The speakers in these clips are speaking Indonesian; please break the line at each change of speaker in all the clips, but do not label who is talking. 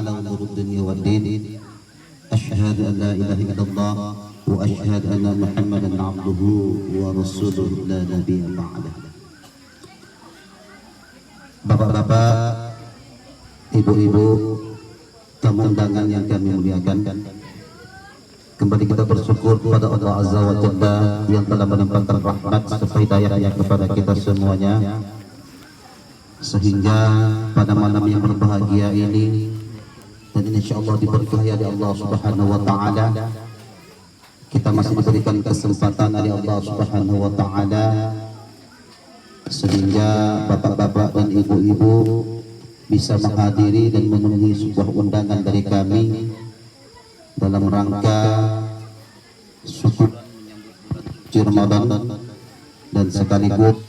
على أمور الدنيا والدين أشهد أن لا إله إلا الله وأشهد أن محمدا عبده ورسوله لا نبي بعده. Bapak-bapak, ibu-ibu, tamu undangan yang kami muliakan, kembali kita bersyukur kepada Allah Azza wa Jalla yang telah melimpahkan rahmat serta hidayahnya kepada kita semuanya, sehingga pada malam yang berbahagia ini dan insyaallah diberkahi oleh Allah Subhanahu wa taala, kita masih diberikan kesempatan oleh Allah Subhanahu wa taala sehingga bapak-bapak dan ibu-ibu bisa menghadiri dan memenuhi sebuah undangan dari kami dalam rangka suci Ramadan dan sekaligus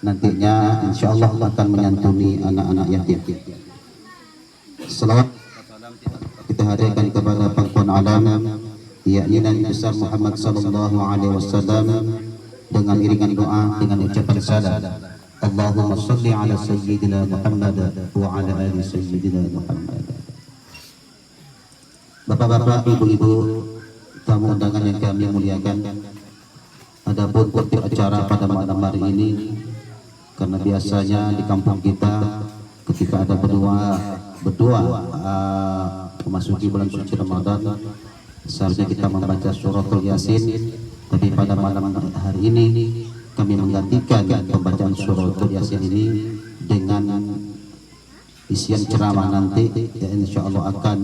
nantinya insyaallah akan menyantuni anak-anak yatim. Selawat kita hadirkan kepada pangkuan alam, yakni Nabi besar Muhammad sallallahu alaihi wasallam, dengan iringan doa dengan ucapan salam. Allahumma shalli ala sayyidina Muhammad wa ala ali sayyidina Muhammad. Bapak-bapak, ibu-ibu, tamu undangan yang kami muliakan, adapun tertib acara pada malam hari ini, karena biasanya di kampung kita ketika ada berdua memasuki bulan suci Ramadan, seharusnya kita membaca suratul Yasin. Tapi pada malam hari ini kami menggantikan pembacaan suratul Yasin ini dengan isian ceramah nanti yang insyaallah akan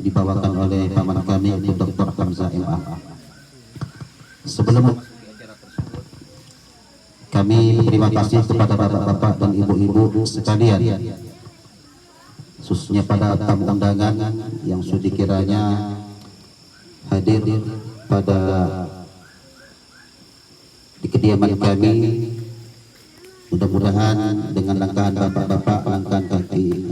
dibawakan oleh paman kami yaitu Dr. Hamzah MA. Sebelum kami berterima kasih kepada bapak-bapak dan ibu-ibu sekalian, khususnya pada tamu undangan yang sudah kiranya hadir pada di kediaman kami. Mudah-mudahan dengan langkahan bapak-bapak,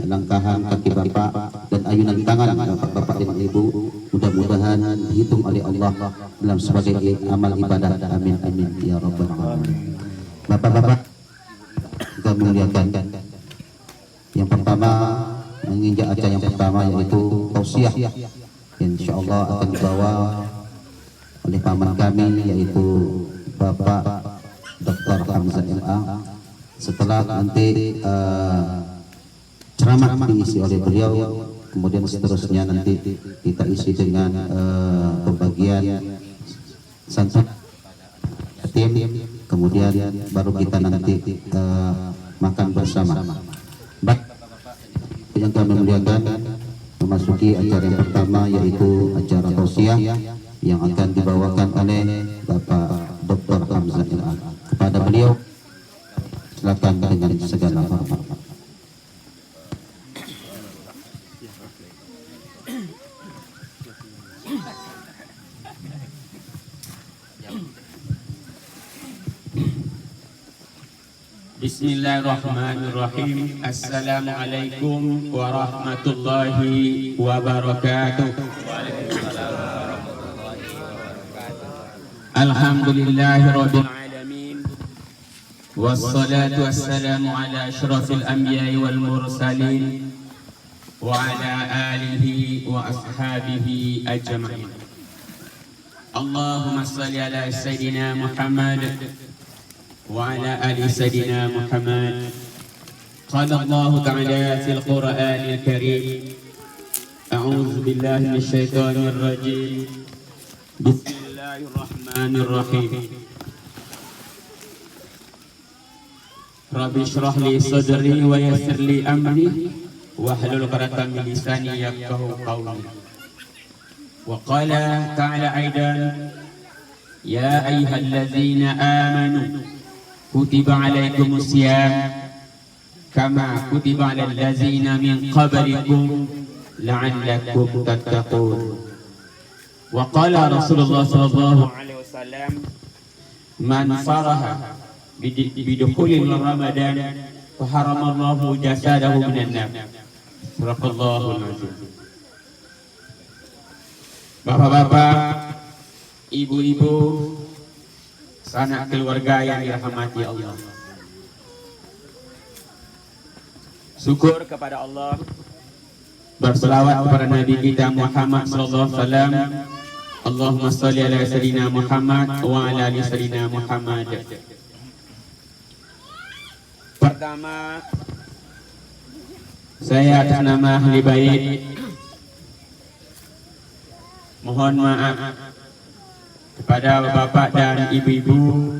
langkahan kaki bapak dan ayunan tangan bapak-bapak dan ibu, mudah-mudahan dihitung oleh Allah dalam sebagai amal ibadah. Amin amin ya rabbal alamin. Bapak-bapak, kami muliakan, yang pertama menginjak acara yang pertama yaitu tausiah, insyaallah akan dibawa oleh paman kami yaitu Bapak Dr. Hamzah MA. Setelah nanti ceramah diisi oleh beliau, kemudian seterusnya nanti kita isi dengan pembagian santunan yatim, kemudian baru kita nanti makan bersama. Yang kami muliakan, memasuki acara yang pertama yaitu acara tausiah yang akan dibawakan oleh Bapak Dr. Hamzah MA. Kepada beliau silakan dengan segala hormat.
Bismillahirrahmanirrahim. Assalamualaikum warahmatullahi wabarakatuh. Alhamdulillahi rabbil alamin, wassalatu wassalamu ala asyrafil anbiya'i wal mursalin wa ala alihi wa ashabihi ajma'in. Allahumma salli ala sayyidina Muhammad وعلى آل سيدنا محمد. قال الله تعالى في القرآن الكريم: أعوذ بالله من الشيطان الرجيم، بسم الله الرحمن الرحيم. رب اشرح لي صدري ويسر لي أمري واحلل عقدة من لساني يفقهوا قولي. وقال تعالى أيضا: يا أيها الذين آمنوا كتب عليكم الصيام كما كتب على الذين من قبلكم لعلكم تتقون. وقال رسول الله صلى الله عليه وسلم: من فرح بدخول رمضان فحرم الله جسده من النار. صدق الله العظيم. Bapak-bapak, ibu-ibu, sanak keluarga yang dirahmati Allah, syukur kepada Allah, berselawat kepada Nabi kita Muhammad sallallahu alaihi wasallam. Allahumma shalli ala sayyidina Muhammad wa ala ali sayyidina Muhammad. Pertama, saya atas nama ahli bait mohon maaf kepada bapak dan ibu-ibu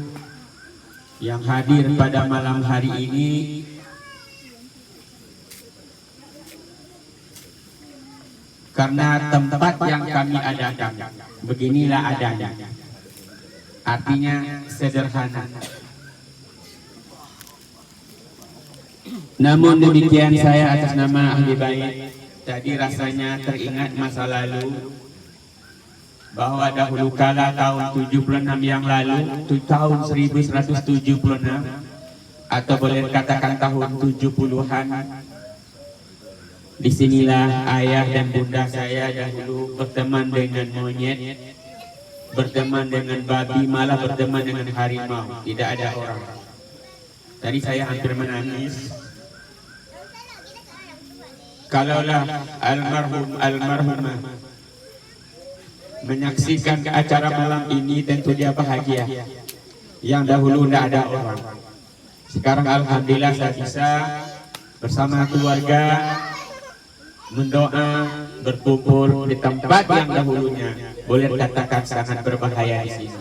yang hadir pada malam hari ini, karena tempat yang kami adakan beginilah adanya, artinya sederhana. Namun demikian, saya atas nama ahli bait tadi rasanya teringat masa lalu, bahwa dahulu kala tahun 76 yang lalu, tahun 1176 atau boleh dikatakan tahun 70-an, disinilah ayah dan bunda saya dahulu berteman dengan monyet, berteman dengan babi, malah berteman dengan harimau. Tidak ada orang. Tadi saya hampir menangis. Kalaulah almarhumah menyaksikan acara malam ini, tentu dia bahagia. Yang dahulu tidak ada orang. Sekarang alhamdulillah saya bisa bersama keluarga mendoa, berkumpul di tempat yang dahulunya boleh dikatakan sangat berbahaya di sini.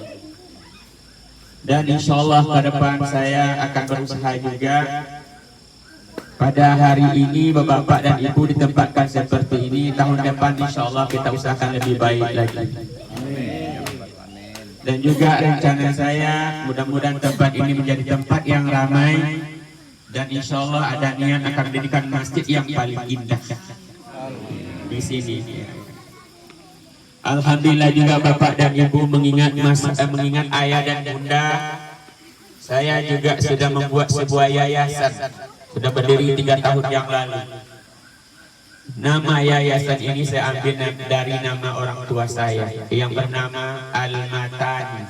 Dan insya Allah ke depan saya akan berusaha juga pada hari ini bapak-bapak dan ibu ditempatkan seperti ini. Tahun depan insya Allah kita usahakan lebih baik lagi. Dan juga rencana saya mudah-mudahan tempat ini menjadi tempat yang ramai, dan insya Allah ada niat akan mendirikan masjid yang paling indah di sini. Alhamdulillah juga bapak dan ibu mengingat ayah dan bunda. Saya juga sudah membuat sebuah yayasan, sudah berdiri 3 tahun yang lalu. Nama yayasan ini saya ambil dari nama orang tua saya yang bernama Al-Matani.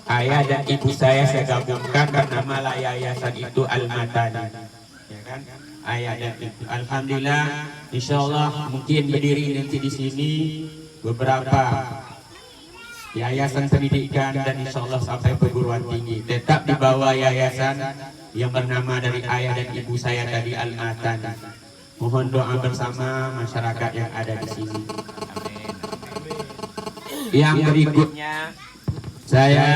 Ayah dan ibu saya gabungkan dan nama yayasan itu Al-Matani. Ya kan? Ayah dan ibu. Alhamdulillah, insya Allah mungkin berdiri nanti di sini beberapa yayasan pendidikan, dan insya Allah sampai perguruan tinggi tetap di bawah yayasan yang bernama dari ayah dan ibu saya tadi, Al-Matani. Mohon doa bersama masyarakat yang ada di sini. Yang berikutnya, saya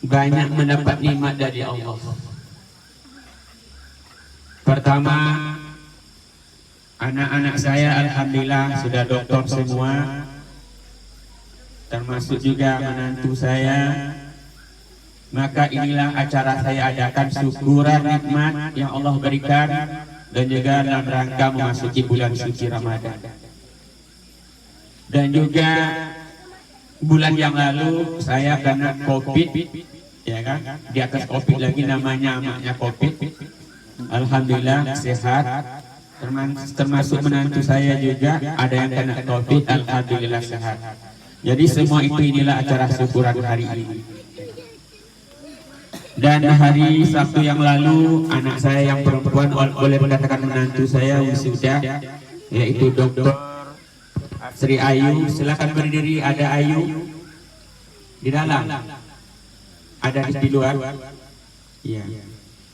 banyak mendapat nikmat dari Allah. Pertama, anak-anak saya alhamdulillah sudah doktor semua, termasuk juga menantu saya. Maka inilah acara saya adakan, syukuran nikmat yang Allah berikan, dan juga dalam rangka memasuki bulan suci Ramadan. Dan juga bulan yang lalu saya kena COVID, ya kan? Di atas COVID lagi namanya COVID. Alhamdulillah sehat. Termasuk menantu saya juga ada yang kena COVID, alhamdulillah sehat. Jadi semua inilah acara syukuran hari ini. Dan hari Sabtu yang lalu anak saya yang perempuan, boleh mengatakan menantu saya, wisuda, yaitu Dr. Sri Ayu. Silakan berdiri, ada Ayu di dalam, ada di luar. Ya.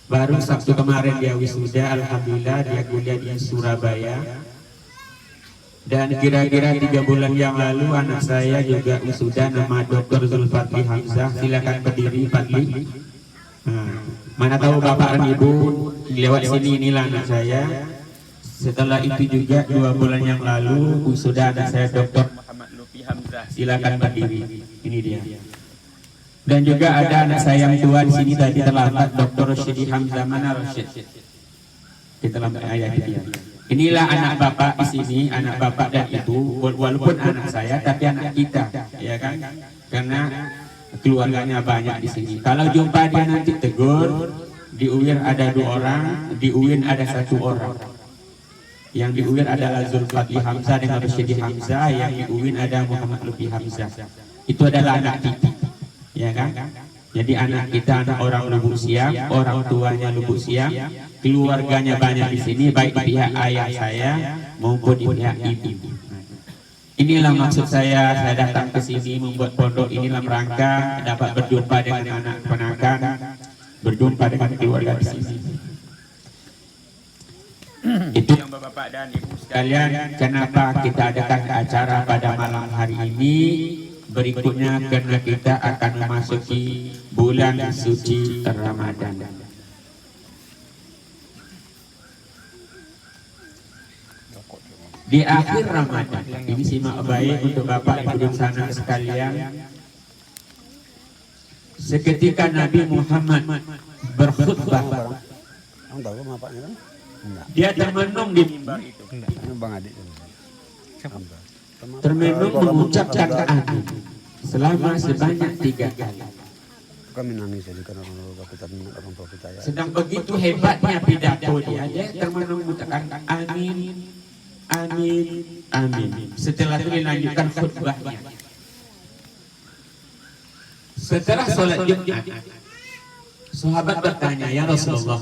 Baru Sabtu kemarin dia wisuda, alhamdulillah dia kuliah di Surabaya. Dan kira-kira 3 bulan yang lalu anak saya juga wisuda, nama Dr. Zulfadli Hamzah. Silakan berdiri Fadli. Mana tahu bapak dan ibu lewat sini, inilah anak saya. Setelah itu juga 2 bulan yang lalu wisuda anak saya Dr. Muhammad Lufi Hamzah. Silakan berdiri, ini dia. Dan juga ada anak saya yang tua di sini tadi terlambat, Dr. Syedi Hamzah. Mana Rashid? Kita lambat ayah dia. Inilah anak bapak di sini, anak bapak dan ibu. Walaupun anak saya, tapi anak kita, ya kan? Karena keluarganya banyak di sini. Kalau jumpa dia nanti tegur. Di UIR ada 2 orang, di UIN ada 1 orang. Yang di UIR adalah Zulfadli Hamzah dengan Syedi Hamzah, yang di UIN ada Muhammad Lufi Hamzah. Itu adalah anak kita, ya kan? Jadi anak kita anak orang Lubuk Siam, orang tuanya Lubuk Siam. keluarganya banyak di sini, baik di pihak ayah saya maupun di pihak ibu. Inilah maksud saya datang ke sini membuat pondok inilah rangka dapat berjumpa dengan anak ponakan, berjumpa dengan keluarga di sini. Itu yang Bapak dan Ibu sekalian, kenapa kita adakan acara pada malam hari ini. Berikutnya karena kita akan memasuki bulan suci Ramadan. Di akhir Ramadan, ini simak baik untuk Bapak Ibu di sana sekalian. Seketika Nabi Muhammad berkhutbah, dia termenung di mimbar itu. Termenung mengucapkan amin selama sebanyak 3 kali. Sedang begitu hebatnya pidato dia termenung mengucapkan amin, amin, amin. Setelah itu dilanjutkan khutbahnya. Setelah sholat Jumat, sahabat bertanya, ya Rasulullah,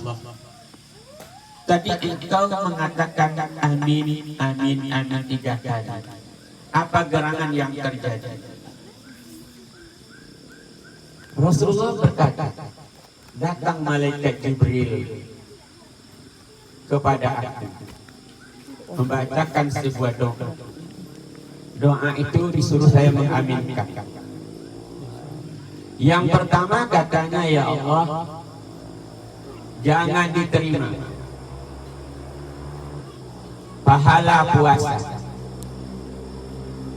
tadi engkau mengatakan amin, amin, amin 3 kali. Apa gerangan yang terjadi? Rasulullah berkata, datang malaikat Jibril kepada aku, membacakan sebuah doa. Doa itu disuruh saya mengaminkan. Yang pertama katanya, ya Allah, jangan diterima pahala puasa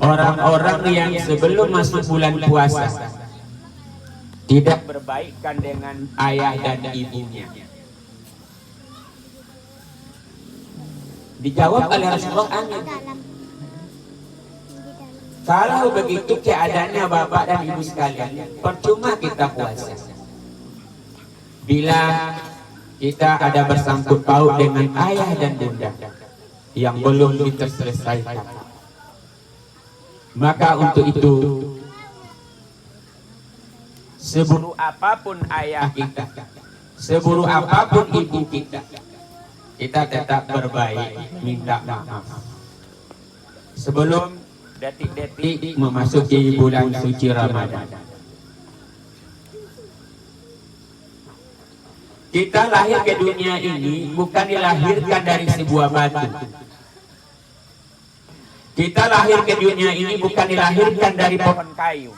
orang-orang yang sebelum masuk bulan puasa tidak berbaikan dengan ayah dan ibunya. Dijawab oleh Rasulullah, amin. Kalau begitu keadaannya Bapak dan Ibu sekalian, percuma kita puasa bila kita ada bersangkut paut dengan ayah dan bunda yang belum kita selesaikan. Maka untuk itu, seburuk apapun ayah kita, seburuk apapun ibu kita, kita tetap berbaik, minta maaf sebelum detik-detik memasuki bulan suci Ramadan. Kita lahir ke dunia ini bukan dilahirkan dari sebuah batu. Kita lahir ke dunia ini bukan dilahirkan dari pohon kayu.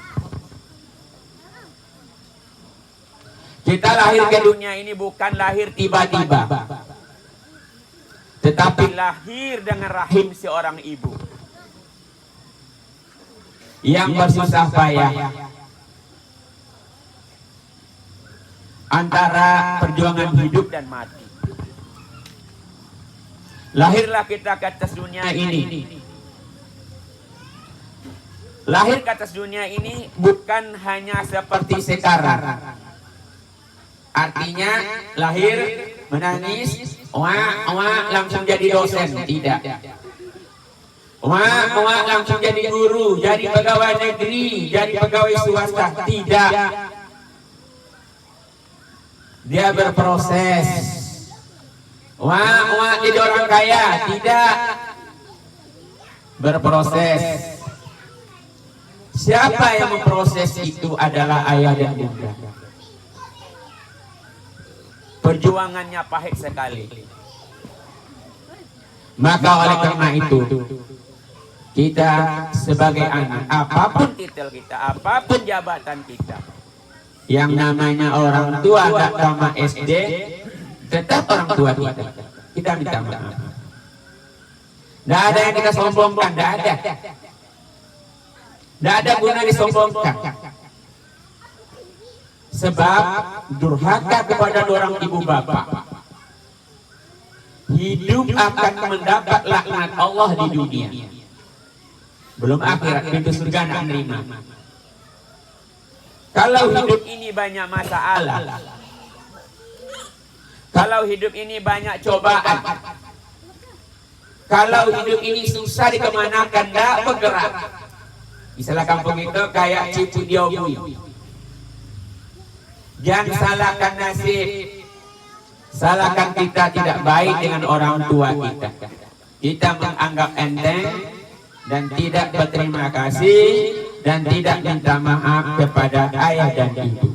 Kita lahir ke dunia ini bukan lahir tiba-tiba, tetapi lahir dengan rahim seorang ibu yang bersusah payah antara perjuangan hidup dan mati. Lahirlah kita ke atas dunia ini. Lahir ke atas dunia ini bukan hanya seperti sekarang. Artinya lahir menangis, langsung jadi dosen, tidak. Langsung jadi guru, jadi pegawai negeri, jadi pegawai swasta, tidak. Dia berproses. Jadi orang kaya, tidak. Berproses. Siapa yang memproses itu adalah ayah dan bunda. Perjuangannya pahit sekali. Maka oleh karena itu, kita sebagai anak, apapun titel kita, apapun jabatan kita, yang namanya orang tua tidak tamat SD, tetap orang tua kita. Kita minta maaf. Tidak ada yang kita sombongkan, tidak ada. Tidak ada guna disombongkan. Sebab durhaka kepada orang ibu bapak, hidup akan mendapat laknat Allah di dunia. Belum akhirat, pintu surga tidak menerima. Kalau hidup ini banyak masalah, kalau hidup ini banyak cobaan, kalau hidup ini susah dikemanakan, tidak bergerak. Istilah kampung itu kayak cipu diobui. Jangan salahkan nasib. salahkan kita tidak baik dengan orang tua kita. Kita menganggap enteng dan tidak berterima kasih dan tidak minta maaf kepada ayah dan ibu.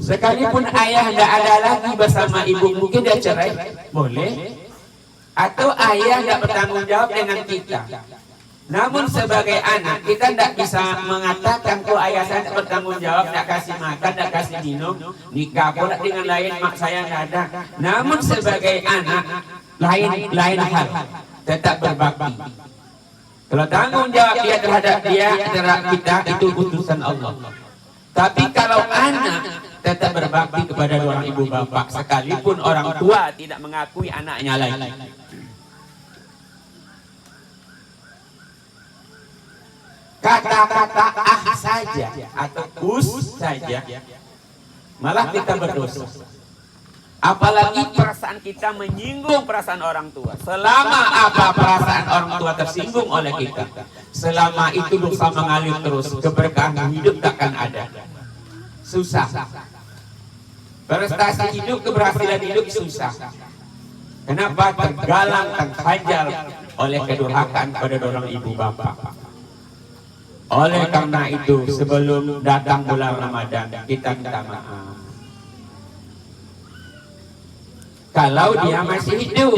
Sekalipun ayah tidak ada lagi bersama ibu, mungkin dia cerai, boleh. Atau ayah tidak bertanggung jawab dengan kita. Namun sebagai anak, kita tidak bisa mengatakan kalau ayah saya tidak bertanggung jawab, tidak kasih makan, tidak kasih minum, nikah pula dengan lain, mak saya tidak ada. Namun sebagai anak, lain hal, tetap berbakti. Kalau tanggung jawab dia terhadap kita, itu utusan Allah. Tapi kalau anak tetap berbakti kepada orang ibu bapak, sekalipun orang tua tidak mengakui anaknya lagi. Kata-kata saja atau saja malah kita berdosa. Apalagi perasaan kita menyinggung perasaan orang tua. Selama apa perasaan orang tua tersinggung oleh kita, selama itu dosa mengalir terus, keberkahan hidup takkan ada. Susah. Prestasi hidup, keberhasilan hidup susah. Kenapa? Tergalang, terhajar oleh kedurhakaan pada orang ibu bapak. Oleh karena itu, sebelum datang bulan Ramadan, kita minta maaf. Kalau dia masih hidup.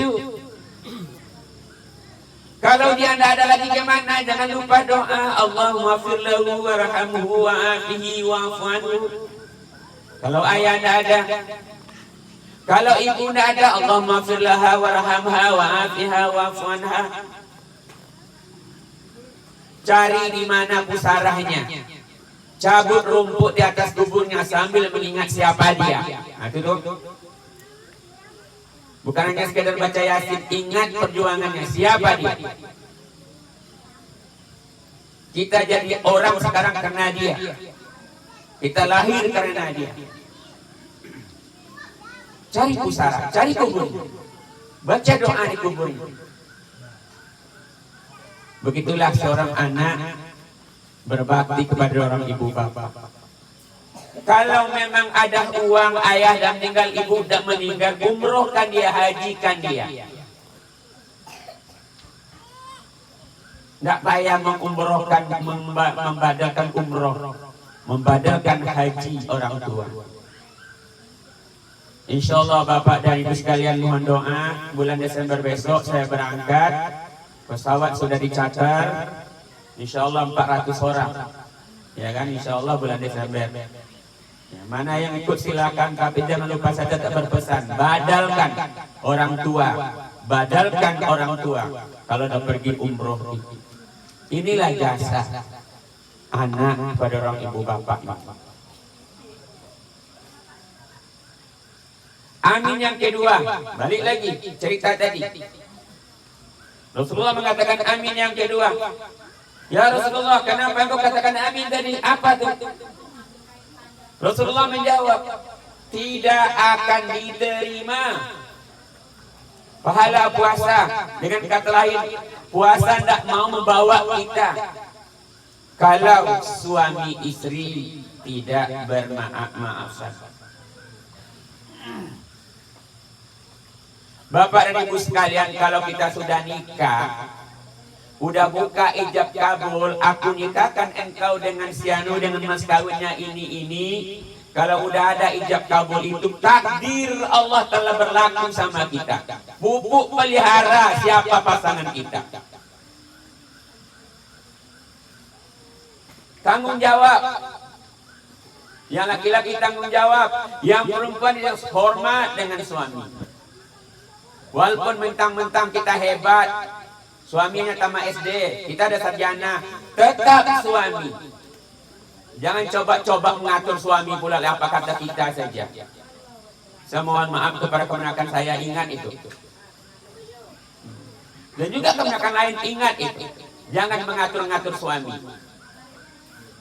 Kalau dia tidak ada lagi gimana? Jangan lupa doa. Allahumma fir lahu warhamhu wa'afihi wa'fu anhu. Kalau ayah tidak ada. Kalau ibu tidak ada, Allahumma fir laha warhamha wa'afiha wa'fu anha. Cari di mana pusarahnya, cabut rumput di atas kuburnya sambil mengingat siapa dia. Nah, itu dong. Bukan hanya sekedar baca Yasin, ingat perjuangannya, siapa dia. Kita jadi orang sekarang karena dia. Kita lahir karena dia. Cari pusara, cari kuburnya, baca doa di kuburnya. Begitulah seorang anak berbakti kepada orang ibu bapak. Kalau memang ada uang ayah dan tinggal ibu dan meninggal, umrohkan dia, hajikan dia. Tidak payah mengumrohkan, membadalkan umroh, membadalkan haji orang tua. Insya Allah Bapak dan Ibu sekalian mohon doa, bulan Desember besok saya berangkat. Pesawat sudah dicatat, insya Allah 400 orang, ya kan? Insya Allah bulan Desember. Ya, mana yang ikut silakan, tapi jangan lupa saya tetap berpesan, badalkan orang tua, badalkan orang tua kalau udah pergi umroh. Inilah jasa anak pada orang ibu bapak. Amin yang kedua, balik lagi cerita tadi. Rasulullah mengatakan amin yang kedua. Ya Rasulullah, kenapa engkau katakan amin tadi? Apa tuh? Rasulullah menjawab, tidak akan diterima pahala puasa. Dengan kata lain, puasa tidak mau membawa kita kalau suami istri tidak bermaaf-maafan. Bapak dan Ibu sekalian, kalau kita sudah nikah, udah buka ijab kabul, aku nikahkan engkau dengan sianu dengan mas kawinnya ini. Kalau udah ada ijab kabul itu, takdir Allah telah berlaku sama kita. Pupuk pelihara siapa pasangan kita. Tanggung jawab. Yang laki-laki tanggung jawab, yang perempuan harus hormat dengan suami. Walaupun mentang-mentang kita hebat, suaminya tamat SD, kita ada sarjana, tetap suami. Jangan coba-coba mengatur suami pula apa kata kita saja. Saya mohon maaf kepada kemenakan saya, ingat itu. Dan juga kemenakan lain, ingat itu. Jangan mengatur-ngatur suami.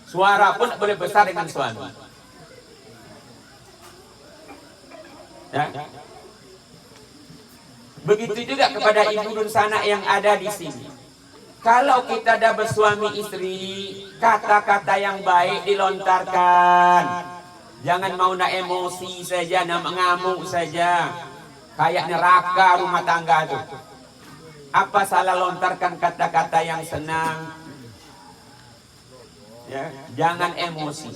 Suara pun boleh besar dengan suami. Ya. Begitu juga kepada ibu dan sanak yang ada di sini. Kalau kita dah bersuami istri, kata-kata yang baik dilontarkan. Jangan mau nak emosi saja, nak mengamuk saja. Kayak neraka rumah tangga itu. Apa salah lontarkan kata-kata yang senang? Ya, jangan emosi.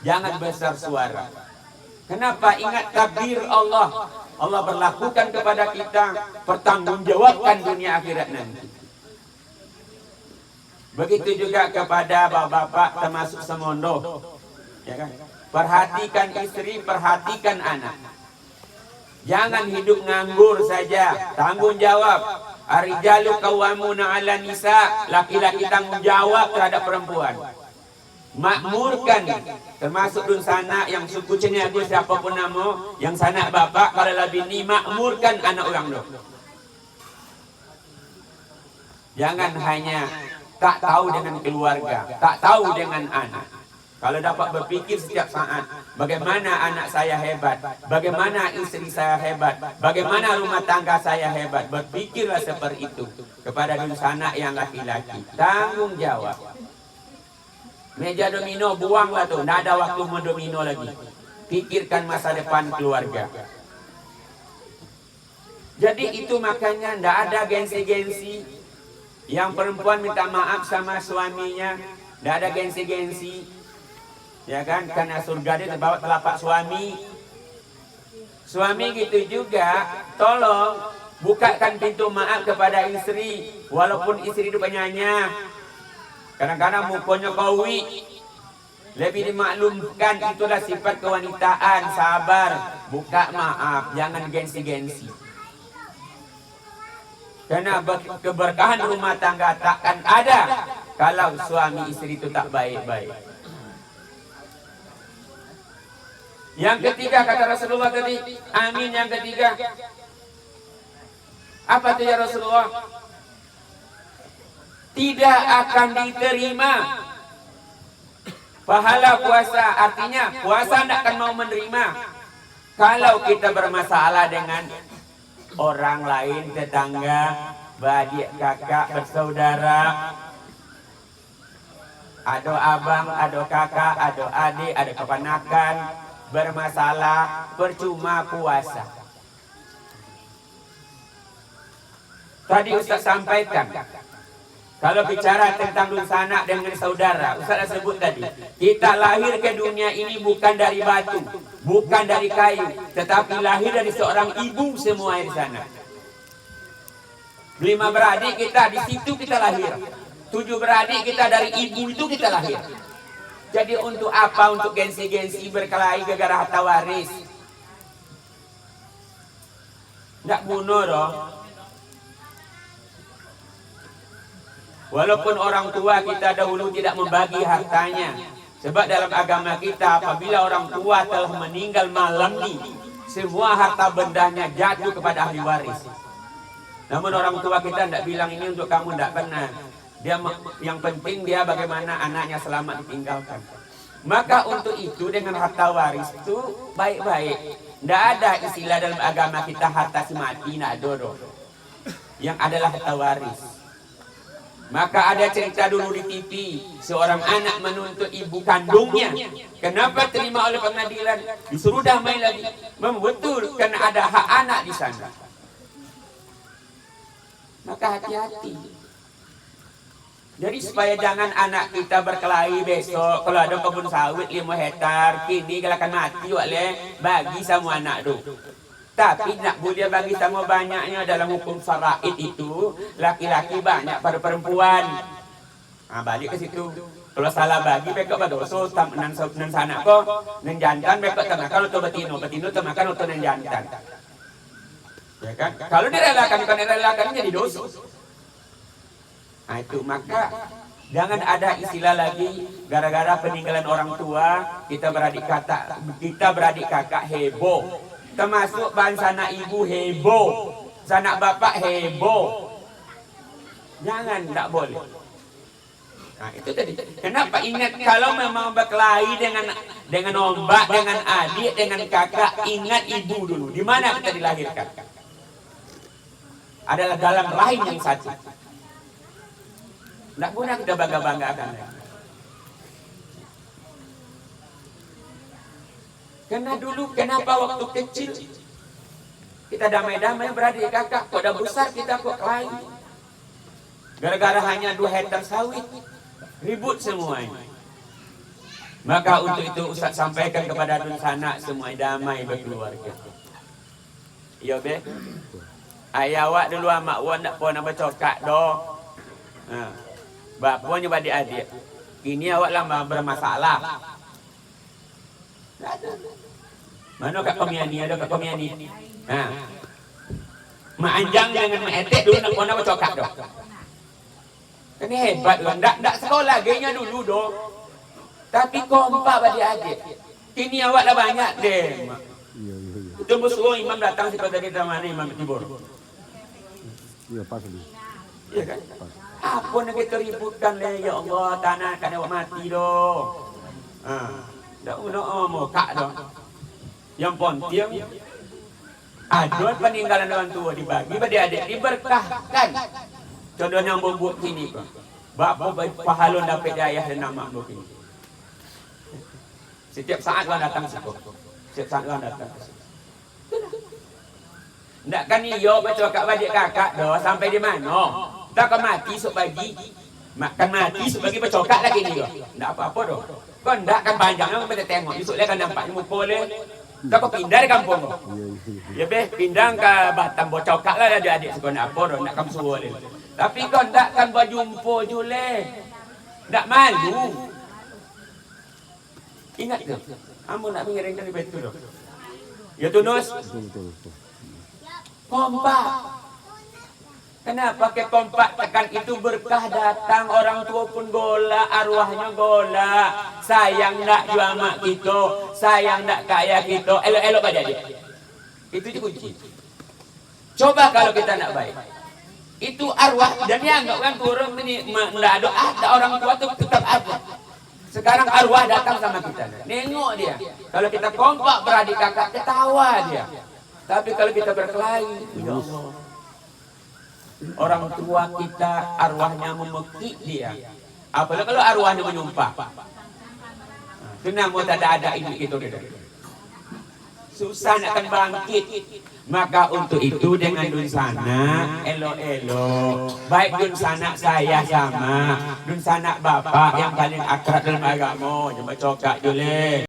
Jangan besar suara. Kenapa? Ingat takdir Allah. Allah berlakukan kepada kita, pertanggungjawabkan dunia akhirat nanti. Begitu juga kepada bapak-bapak termasuk semondo. Ya kan? Perhatikan istri, perhatikan anak. Jangan hidup nganggur saja. Tanggung jawab. Ar-rijalu qawwamuna 'alan nisa. Laki-laki tanggung jawab terhadap perempuan. Makmurkan, termasuk dun sanak yang suku Ceniago siapapun nama, yang sanak bapak kalau lebih ni makmurkan anak orang tu. Jangan hanya tak tahu dengan keluarga, tak tahu dengan anak. Kalau dapat berpikir setiap saat, bagaimana anak saya hebat, bagaimana istri saya hebat, bagaimana rumah tangga saya hebat. Berpikirlah seperti itu kepada dun sanak yang laki-laki. Tanggung jawab. Meja domino buanglah tuh, nggak ada waktu mendomino lagi. Pikirkan masa depan keluarga. Jadi itu makanya nggak ada gengsi-gengsi. Yang perempuan minta maaf sama suaminya, nggak ada gengsi-gengsi. Ya kan, karena surga dia terbawa telapak suami. Suami gitu juga, tolong bukakan pintu maaf kepada istri, walaupun istri itu penyayang. Kadang-kadang mukanya kawi, lebih dimaklumkan, itulah sifat kewanitaan, sabar, buka maaf, jangan gengsi-gengsi. Karena keberkahan rumah tangga takkan ada kalau suami istri itu tak baik-baik. Yang ketiga kata Rasulullah tadi, amin. Yang ketiga, apa itu ya Rasulullah? Tidak akan diterima pahala puasa. Artinya puasa tidak akan mau menerima kalau kita bermasalah dengan orang lain, tetangga, adik, kakak, bersaudara, ada abang, ada kakak, ada adik, ada keponakan, bermasalah, percuma puasa. Tadi Ustaz sampaikan, kalau bicara tentang dun sanak dengan saudara, Ustaz sebut tadi, kita lahir ke dunia ini bukan dari batu, bukan dari kayu, tetapi lahir dari seorang ibu semua di sana. 5 beradik kita, di situ kita lahir. 7 beradik kita, dari ibu itu kita lahir. Jadi untuk apa? Untuk gengsi-gengsi berkelahi gara-gara harta waris? Nggak bunuh dong. Walaupun orang tua kita dahulu tidak membagi hartanya. Sebab dalam agama kita, apabila orang tua telah meninggal malam ini, semua harta bendanya jatuh kepada ahli waris. Namun orang tua kita tidak bilang ini untuk kamu, tidak benar. Dia yang penting dia bagaimana anaknya selamat ditinggalkan. Maka untuk itu dengan harta waris itu baik-baik. Tidak ada istilah dalam agama kita harta si mati, tidak ada. Yang adalah harta waris. Maka ada cerita dulu di TV, seorang anak menuntut ibu kandungnya. Kenapa terima oleh pengadilan? Disuruh damai lagi. Betul, karena ada hak anak di sana. Maka hati-hati. Jadi supaya jangan anak kita berkelahi besok, kalau ada kebun sawit 5 hektar, kini kalau akan mati oleh bagi semua anak tu. Tapi nak boleh bagi sama banyaknya dalam hukum faraid itu, laki-laki banyak pada perempuan. Nah, balik ke situ. Kalau salah bagi, mereka berdosa, nan sana kok, nan jantan, mereka temakan untuk betino temakan untuk nan jantan. Ya kan? Kalau direlakan, bukan direlakan, jadi dosa. Nah itu, maka jangan ada istilah lagi, gara-gara peninggalan orang tua, kita beradik kakak heboh. Termasuk bahan sanak ibu heboh, sanak bapak heboh. Jangan, tidak boleh. Nah itu tadi. Kenapa? Ingat kalau memang berkelahi dengan ombak, dengan adik, dengan kakak, ingat ibu dulu. Di mana kita dilahirkan? Adalah dalam rahim yang satu. Tidak boleh kita bangga-banggakan. Karena dulu kenapa waktu kecil kita damai-damai beradik kakak, kok udah besar kita kok kelahi. Gara-gara hanya 2 hektar sawit, ribut semuanya. Maka untuk itu Ustaz sampaikan kepada dun sanak semua damai berkeluarga. Iya be. Ayah awak dulu mak wan nak pon apa cokak do. Bapaknya adik-adik. Kini awak lama bermasalah. Mana Kak Komiani? Ada Kak Komiani? Mak Anjang dengan Mak Etek dulu nak pon apa cokak do. Ini hebat kan? Ndak sekolah gayanya dulu do. Tapi kompak adik-adik. Kini awak dah banyak deh. Tunggu suruh imam datang si kota kita mana imam Tibur.
Iya pas ini.
Iya kan? Apa nak kita ributkan le ya Allah tanah kan awak mati doh. Dak mau kak doh. Yang pontiang aduan peninggalan orang tua dibagi pada adik diberkahkan. Contohnya bubuk kini kok. Bapak pahalun dapat ayah dan nama begini. Setiap saat orang datang situ. Setiap saat orang datang. Ndak kan iyo baca kak badik kakak doh sampai di mana? Tak kan mati sok bagi. Makan mati sok bagi bercokak lagi ni doh. Ndak apa-apa doh. Kau ndak kan panjangnya kita tengok. Besok dia kan nampak muka le. Tak kau pindah di kampung doh. Ya beh pindah ke Batam bercokak lah dia adik sekolah apa doh nak kamu suruh le. Tapi kau ndak kan berjumpa jule. Ndak malu. Ingat ke? Kamu nak mengiringkan betul doh. Ya Tunus.
Betul.
Kompak. Kenapa ke kompak tekan itu berkah datang, orang tua pun gola, arwahnya gola. Sayang nak jual mak kita, sayang nak kaya kita. Elok-elok pada dia. Itu je kunci. Coba kalau kita nak baik. Itu arwah dan dia anggap kan turun ini enggak ada orang tua tu tetap ada. Sekarang arwah datang sama kita. Nengok dia. Kalau kita kompak beradik kakak ketawa dia. Tapi kalau kita berkelahi, ya Allah. Orang tua kita arwahnya memekik dia. Apalagi kalau arwahnya menyumpah. Kenapa tak ada ini itu dia. Susah nak akan bangkit. Maka untuk itu dengan dun sanak elok-elok. Baik dun sanak saya sama dun sanak bapak yang paling akrab dalam agama. Jangan cokak jule.